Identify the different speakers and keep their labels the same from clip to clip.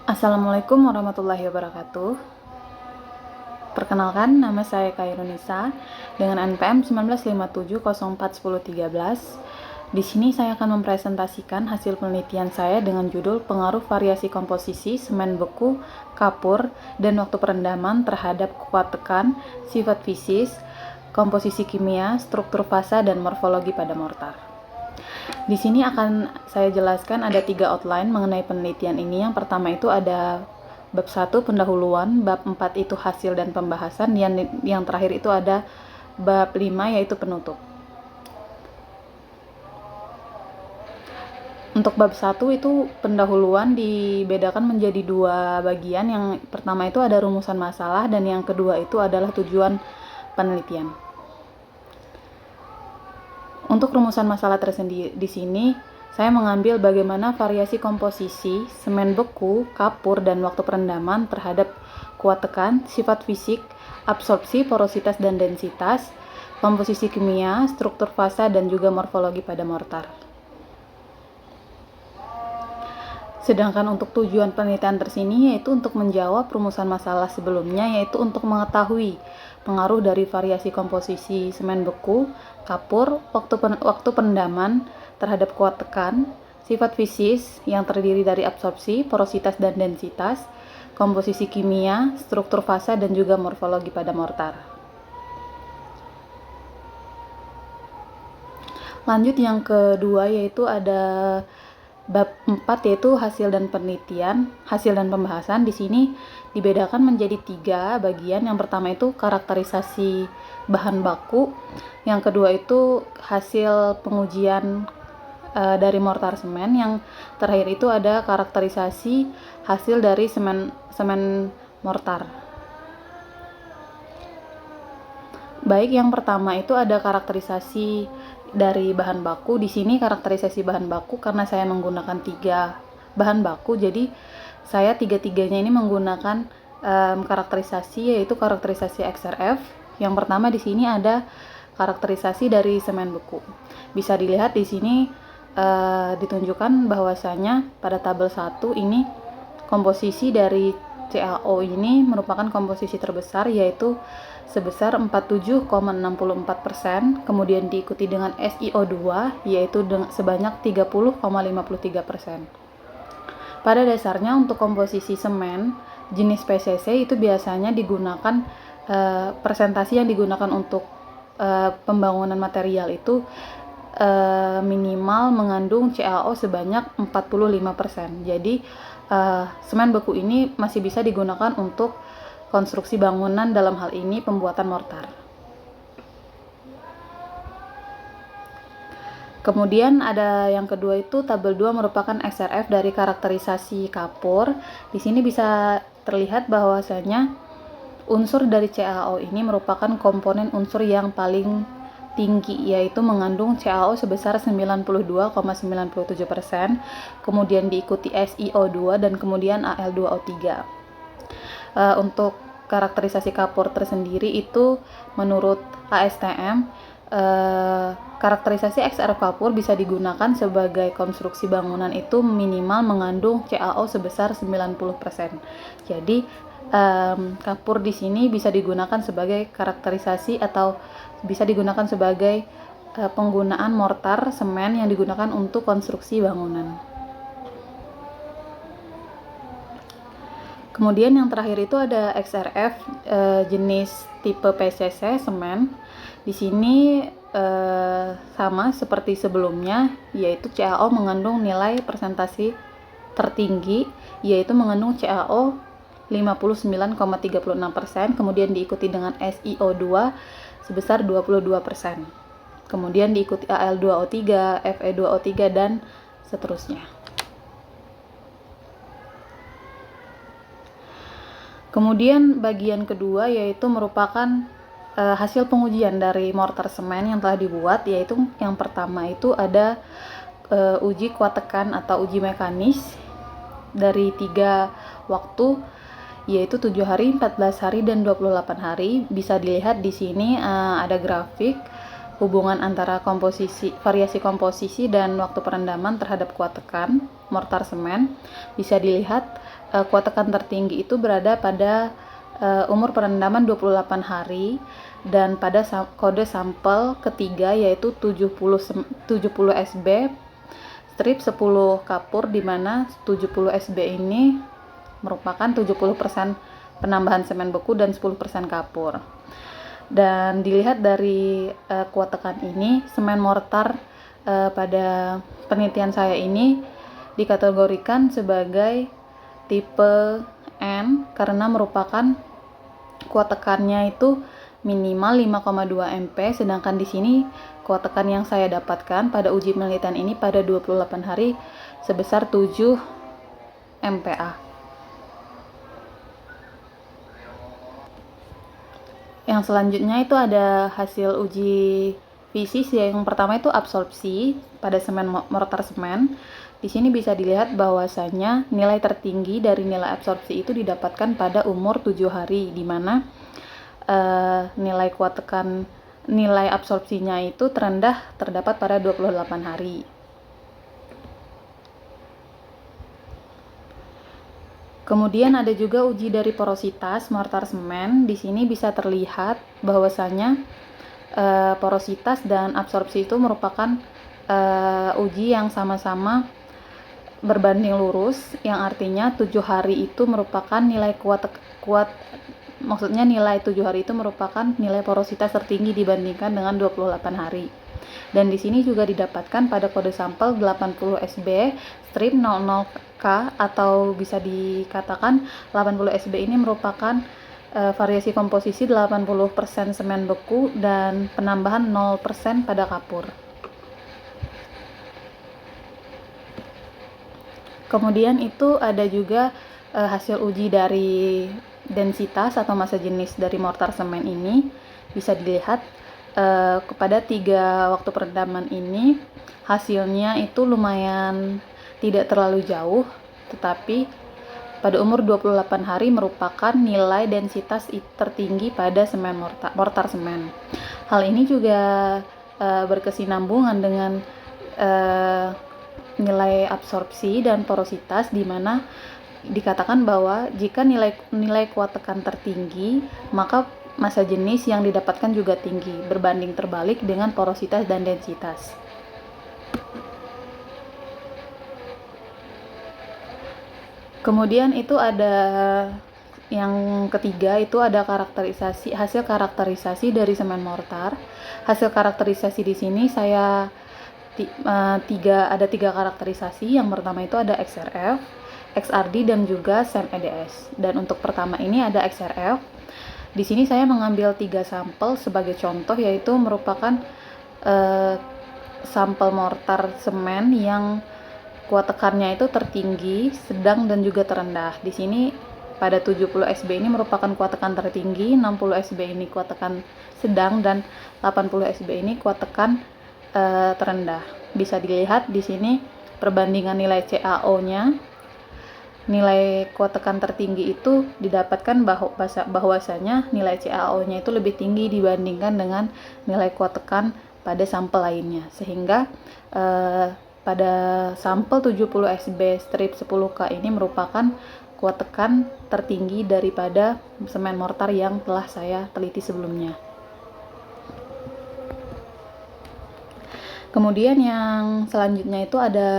Speaker 1: Assalamualaikum warahmatullahi wabarakatuh. Perkenalkan, nama saya Kairunisa dengan NPM 1957041013. Di sini saya akan mempresentasikan hasil penelitian saya dengan judul pengaruh variasi komposisi semen beku, kapur, dan waktu perendaman terhadap kuat tekan, sifat fisis, komposisi kimia, struktur fasa, dan morfologi pada mortar. Di sini akan saya jelaskan ada 3 outline mengenai penelitian ini. Yang pertama itu ada bab 1 pendahuluan, bab 4 itu hasil dan pembahasan, yang terakhir itu ada bab 5 yaitu penutup. Untuk bab 1 itu pendahuluan dibedakan menjadi 2 bagian. Yang pertama itu ada rumusan masalah dan yang kedua itu adalah tujuan penelitian. Untuk rumusan masalah tersendiri di sini saya mengambil bagaimana variasi komposisi semen beku, kapur, dan waktu perendaman terhadap kuat tekan, sifat fisik, absorpsi, porositas, dan densitas, komposisi kimia, struktur fasa, dan juga morfologi pada mortar. Sedangkan untuk tujuan penelitian tersini yaitu untuk menjawab rumusan masalah sebelumnya, yaitu untuk mengetahui pengaruh dari variasi komposisi semen beku, kapur, waktu perendaman terhadap kuat tekan, sifat fisis yang terdiri dari absorpsi, porositas, dan densitas, komposisi kimia, struktur fasa, dan juga morfologi pada mortar. Lanjut yang kedua yaitu ada bab 4 yaitu hasil dan penelitian, hasil dan pembahasan. Di sini dibedakan menjadi 3 bagian. Yang pertama itu karakterisasi bahan baku, yang kedua itu hasil pengujian dari mortar semen, yang terakhir itu ada karakterisasi hasil dari semen mortar. Baik, yang pertama itu ada karakterisasi dari bahan baku. Di sini karakterisasi bahan baku karena saya menggunakan 3 bahan baku, jadi saya tiga-tiganya ini menggunakan karakterisasi, yaitu karakterisasi XRF. Yang pertama di sini ada karakterisasi dari semen beku. Bisa dilihat di sini ditunjukkan bahwasanya pada tabel 1 ini komposisi dari CaO ini merupakan komposisi terbesar, yaitu sebesar 47,64%, kemudian diikuti dengan SiO2 yaitu sebanyak 30,53%. Pada dasarnya untuk komposisi semen jenis PCC itu biasanya digunakan presentasi yang digunakan untuk pembangunan material itu minimal mengandung CaO sebanyak 45%. Jadi semen beku ini masih bisa digunakan untuk konstruksi bangunan, dalam hal ini pembuatan mortar. Kemudian ada yang kedua itu tabel 2 merupakan XRF dari karakterisasi kapur. Di sini bisa terlihat bahwasanya unsur dari CaO ini merupakan komponen unsur yang paling tinggi, yaitu mengandung CaO sebesar 92,97%, kemudian diikuti SiO2 dan kemudian Al2O3. Untuk karakterisasi kapur tersendiri itu menurut ASTM, karakterisasi XRF kapur bisa digunakan sebagai konstruksi bangunan itu minimal mengandung CaO sebesar 90%. Jadi kapur di sini bisa digunakan sebagai karakterisasi atau bisa digunakan sebagai penggunaan mortar semen yang digunakan untuk konstruksi bangunan. Kemudian yang terakhir itu ada XRF jenis tipe PCC semen. Di sini sama seperti sebelumnya, yaitu CaO mengandung nilai persentase tertinggi, yaitu mengandung CaO 59,36%, kemudian diikuti dengan SiO2 sebesar 22%. Kemudian diikuti Al2O3, Fe2O3 dan seterusnya. Kemudian bagian kedua yaitu merupakan hasil pengujian dari mortar semen yang telah dibuat, yaitu yang pertama itu ada uji kuat tekan atau uji mekanis dari 3 waktu, yaitu 7 hari, 14 hari, dan 28 hari. Bisa dilihat di sini ada grafik hubungan antara variasi komposisi dan waktu perendaman terhadap kuat tekan mortar semen. Bisa dilihat kuat tekan tertinggi itu berada pada umur perendaman 28 hari dan pada kode sampel ketiga yaitu 70 SB strip 10 kapur, di mana 70 SB ini merupakan 70% penambahan semen beku dan 10% kapur. Dan dilihat dari kuat tekan ini, semen mortar pada penelitian saya ini dikategorikan sebagai tipe N karena merupakan kuat tekannya itu minimal 5,2 MP, sedangkan di sini kuat tekan yang saya dapatkan pada uji penelitian ini pada 28 hari sebesar 7 MPa. Yang selanjutnya itu ada hasil uji fisis. Yang pertama itu absorpsi pada semen mortar semen. Di sini bisa dilihat bahwasanya nilai tertinggi dari nilai absorpsi itu didapatkan pada umur 7 hari, di mana nilai kuat tekan nilai absorpsinya itu terendah terdapat pada 28 hari. Kemudian ada juga uji dari porositas mortar semen. Di sini bisa terlihat bahwasanya porositas dan absorpsi itu merupakan uji yang sama-sama berbanding lurus, yang artinya 7 hari itu merupakan nilai maksudnya nilai 7 hari itu merupakan nilai porositas tertinggi dibandingkan dengan 28 hari. Dan di sini juga didapatkan pada kode sampel 80 SB strip 00K, atau bisa dikatakan 80 SB ini merupakan variasi komposisi 80% semen beku dan penambahan 0% pada kapur. Kemudian itu ada juga hasil uji dari densitas atau massa jenis dari mortar semen ini. Bisa dilihat kepada 3 waktu perendaman ini hasilnya itu lumayan tidak terlalu jauh, tetapi pada umur 28 hari merupakan nilai densitas tertinggi pada semen mortar semen. Hal ini juga berkesinambungan dengan nilai absorpsi dan porositas, di mana dikatakan bahwa jika nilai kuat tekan tertinggi, maka massa jenis yang didapatkan juga tinggi, berbanding terbalik dengan porositas dan densitas. Kemudian itu ada yang ketiga, itu ada hasil karakterisasi dari semen mortar. Hasil karakterisasi di sini saya ada tiga karakterisasi. Yang pertama itu ada XRF, XRD, dan juga SEM EDS. Dan untuk pertama ini ada XRF. Di sini saya mengambil 3 sampel sebagai contoh, yaitu merupakan sampel mortar semen yang kuat tekannya itu tertinggi, sedang, dan juga terendah. Di sini pada 70 SB ini merupakan kuat tekan tertinggi, 60 SB ini kuat tekan sedang, dan 80 SB ini kuat tekan terendah. Bisa dilihat di sini perbandingan nilai CAO-nya. Nilai kuat tekan tertinggi itu didapatkan bahwasanya nilai CAO-nya itu lebih tinggi dibandingkan dengan nilai kuat tekan pada sampel lainnya, sehingga pada sampel 70 SB strip 10K ini merupakan kuat tekan tertinggi daripada semen mortar yang telah saya teliti sebelumnya. Kemudian yang selanjutnya itu ada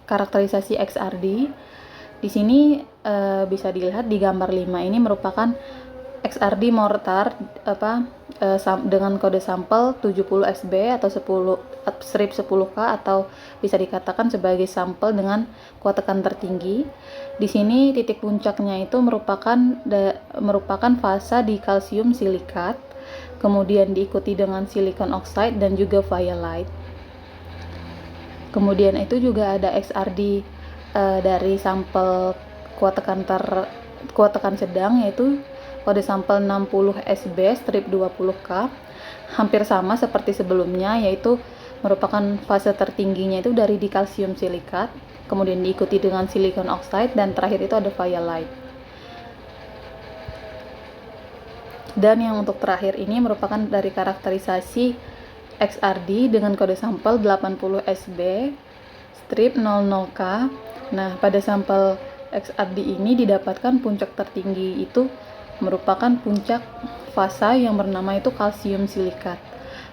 Speaker 1: karakterisasi XRD. Di sini bisa dilihat di gambar 5 ini merupakan XRD mortar dengan kode sampel 70 SB atau strip 10K, atau bisa dikatakan sebagai sampel dengan kuat tekan tertinggi. Di sini titik puncaknya itu merupakan fasa di kalsium silikat, kemudian diikuti dengan silicon oxide dan juga violite. Kemudian itu juga ada XRD dari sampel kuat tekan sedang, yaitu kode sampel 60 SB strip 20K, hampir sama seperti sebelumnya, yaitu merupakan fase tertingginya itu dari di kalsium silikat, kemudian diikuti dengan silicon oxide, dan terakhir itu ada violite. Dan yang untuk terakhir ini merupakan dari karakterisasi XRD dengan kode sampel 80 SB strip 00K. Nah, pada sampel XRD ini didapatkan puncak tertinggi itu merupakan puncak fasa yang bernama itu kalsium silikat.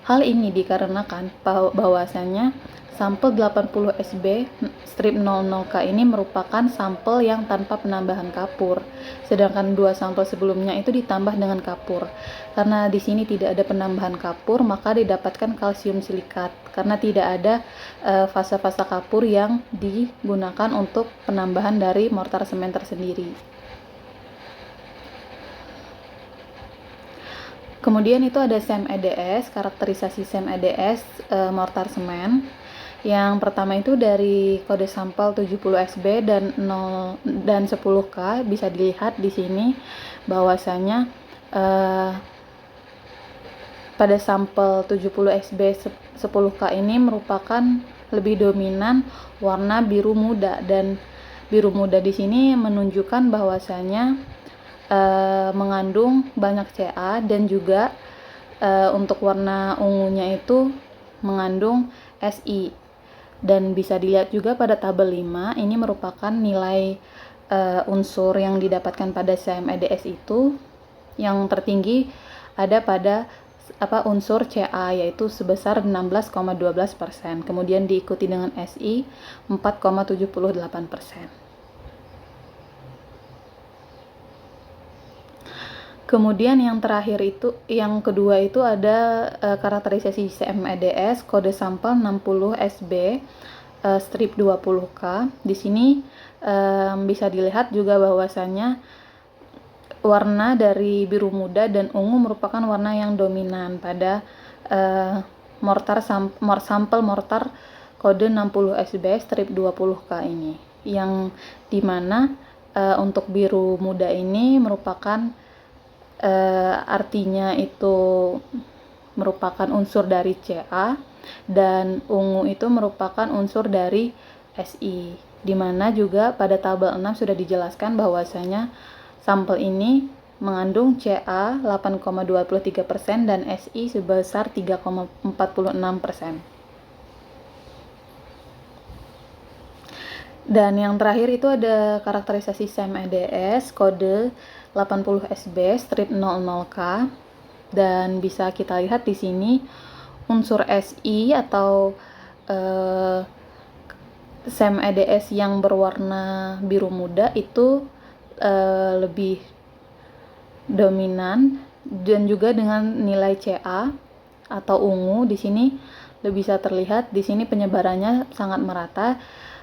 Speaker 1: Hal ini dikarenakan bahwasanya sampel 80 SB strip 00K ini merupakan sampel yang tanpa penambahan kapur, sedangkan dua sampel sebelumnya itu ditambah dengan kapur. Karena di sini tidak ada penambahan kapur, maka didapatkan kalsium silikat karena tidak ada fasa-fasa kapur yang digunakan untuk penambahan dari mortar semen tersendiri. Kemudian itu ada SEM EDS, karakterisasi SEM EDS mortar semen. Yang pertama itu dari kode sampel 70 SB dan 0 dan 10K, bisa dilihat di sini bahwasanya pada sampel 70 SB 10K ini merupakan lebih dominan warna biru muda, dan biru muda di sini menunjukkan bahwasanya mengandung banyak Ca, dan juga untuk warna ungunya itu mengandung Si. Dan bisa dilihat juga pada tabel 5, ini merupakan nilai unsur yang didapatkan pada SEM EDS itu. Yang tertinggi ada pada unsur Ca, yaitu sebesar 16,12%, kemudian diikuti dengan Si 4,78%. Kemudian yang kedua itu ada karakterisasi SEM EDS kode sampel 60 SB strip 20K. Di sini bisa dilihat juga bahwasanya warna dari biru muda dan ungu merupakan warna yang dominan pada sampel mortar kode 60 SB strip 20K ini, yang dimana untuk biru muda ini merupakan artinya itu merupakan unsur dari Ca, dan ungu itu merupakan unsur dari Si, dimana juga pada tabel 6 sudah dijelaskan bahwasanya sampel ini mengandung Ca 8,23% dan Si sebesar 3,46%. Dan yang terakhir itu ada karakterisasi SEM EDS kode 80 SB strip 00K, dan bisa kita lihat di sini unsur Si atau SEM EDS yang berwarna biru muda itu lebih dominan, dan juga dengan nilai Ca atau ungu di sini lebih bisa terlihat. Di sini penyebarannya sangat merata.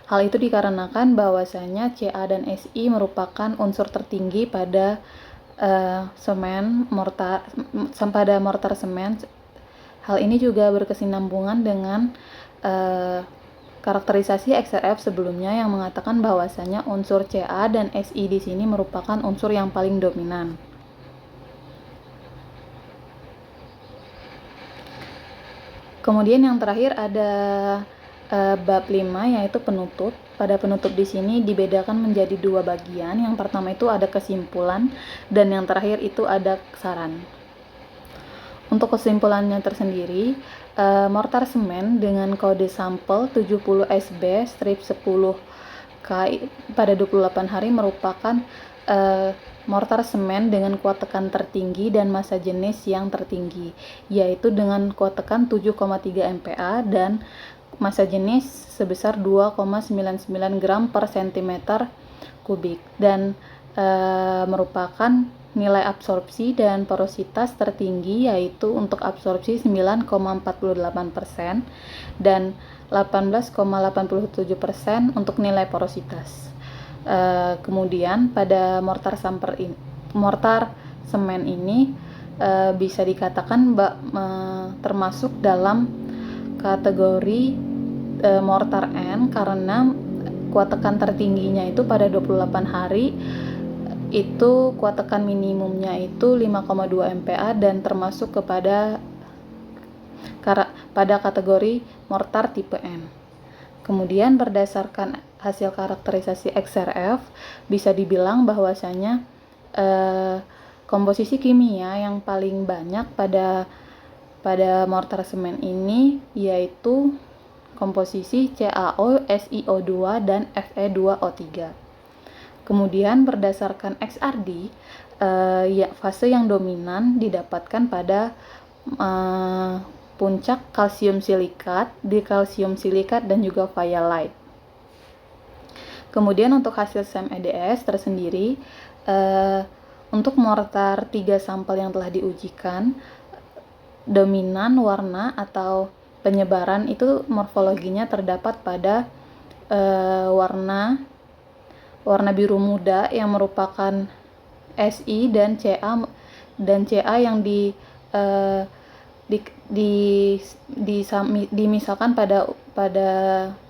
Speaker 1: Hal itu dikarenakan bahwasanya Ca dan Si merupakan unsur tertinggi pada mortar semen. Hal ini juga berkesinambungan dengan karakterisasi XRF sebelumnya yang mengatakan bahwasanya unsur Ca dan Si di sini merupakan unsur yang paling dominan. Kemudian yang terakhir ada bab 5, yaitu penutup. Pada penutup di sini dibedakan menjadi dua bagian. Yang pertama itu ada kesimpulan, dan yang terakhir itu ada saran. Untuk kesimpulannya tersendiri, mortar semen dengan kode sampel 70 SB strip 10K pada 28 hari merupakan mortar semen dengan kuat tekan tertinggi dan massa jenis yang tertinggi, yaitu dengan kuat tekan 7,3 MPa dan massa jenis sebesar 2,99 gram per cm kubik, dan merupakan nilai absorpsi dan porositas tertinggi, yaitu untuk absorpsi 9,48% dan 18,87% untuk nilai porositas. Kemudian pada mortar semen ini bisa dikatakan termasuk dalam kategori mortar N, karena kuat tekan tertingginya itu pada 28 hari itu kuat tekan minimumnya itu 5,2 MPa dan termasuk pada kategori mortar tipe N. Kemudian berdasarkan hasil karakterisasi XRF bisa dibilang bahwasanya komposisi kimia yang paling banyak pada mortar semen ini yaitu komposisi CaO, SiO2 dan Fe2O3. Kemudian berdasarkan XRD, ya, fase yang dominan didapatkan pada puncak kalsium silikat, dikalsium silikat, dan juga vialite. Kemudian untuk hasil SEM EDS tersendiri, untuk mortar 3 sampel yang telah diujikan, dominan warna atau penyebaran itu morfologinya terdapat pada warna biru muda yang merupakan Si, dan Ca yang dimisalkan pada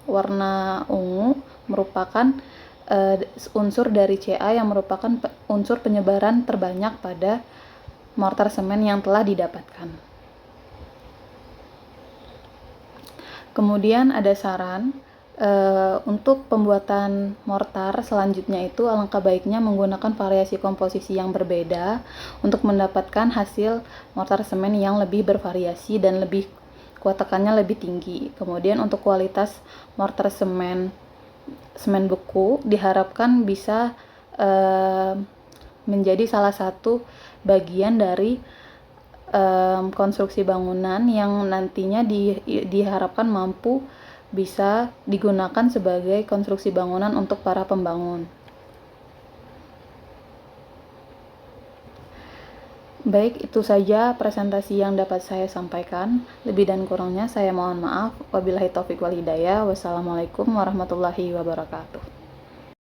Speaker 1: warna ungu merupakan unsur dari Ca yang merupakan unsur penyebaran terbanyak pada mortar semen yang telah didapatkan. Kemudian ada saran untuk pembuatan mortar selanjutnya itu alangkah baiknya menggunakan variasi komposisi yang berbeda untuk mendapatkan hasil mortar semen yang lebih bervariasi dan kuat tekannya lebih tinggi. Kemudian untuk kualitas mortar semen beku diharapkan bisa menjadi salah satu bagian dari konstruksi bangunan yang nantinya diharapkan mampu bisa digunakan sebagai konstruksi bangunan untuk para pembangun. Baik, itu saja presentasi yang dapat saya sampaikan. Lebih dan kurangnya saya mohon maaf. Wabillahi taufiq wal hidayah. Wassalamualaikum warahmatullahi wabarakatuh.